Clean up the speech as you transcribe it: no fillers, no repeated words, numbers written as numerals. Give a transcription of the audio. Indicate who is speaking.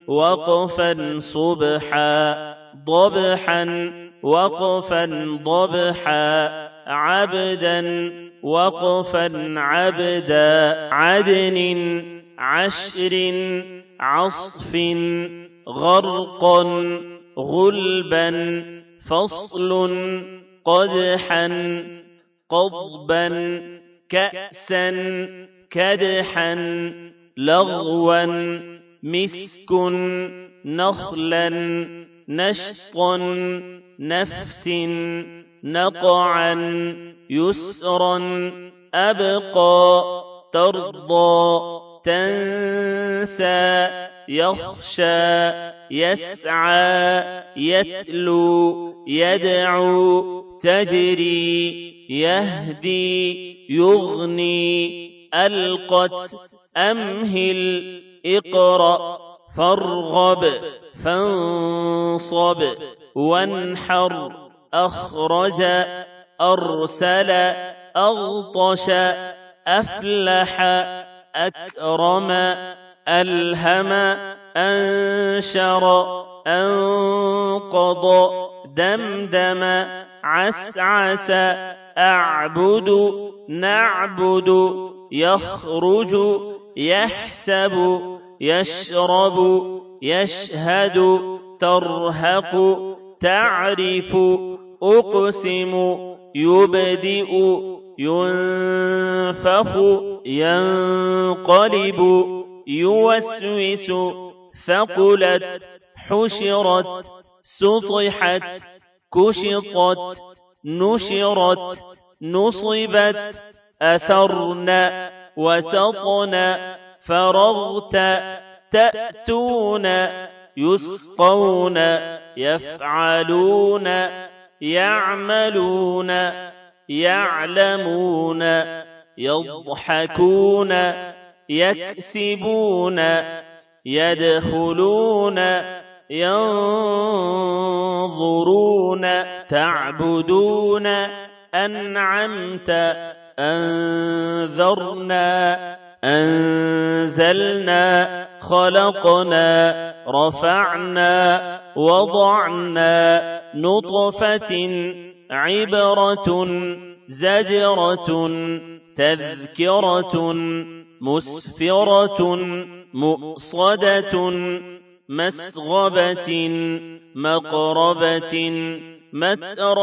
Speaker 1: وقفا صبحا ضبحا وقفا ضبحا عبدا وقفا عبدا عدن عشر عصف غرقا غلبا فصل قدحا قضبا كأسا كدحا لغوا مسك نخلا نشطا نفس نقعا يسرا أبقى ترضى تنسى يخشى يسعى يتلو يدعو تجري يهدي يغني ألقت أمهل اقرأ فارغب فانصب وانحر أخرج أرسل أغطش أفلح أكرم ألهم أنشر أنقض دمدم عسعس أعبد نعبد يخرج يحسب يشرب يشهد ترهق تعرف أقسم يبدئ ينفخ ينقلب يوسوس ثقلت حشرت سطحت كشطت نشرت نصبت أثرن وسطن فرغت تأتون يسقون يفعلون يعملون يعلمون يضحكون يكسبون يدخلون ينظرون تعبدون أنعمت أنذرنا أنزلنا خلقنا رفعنا وضعنا نطفة عبرة زجرة تذكرة مسفرة مؤصدة مسغبة مقربة مترة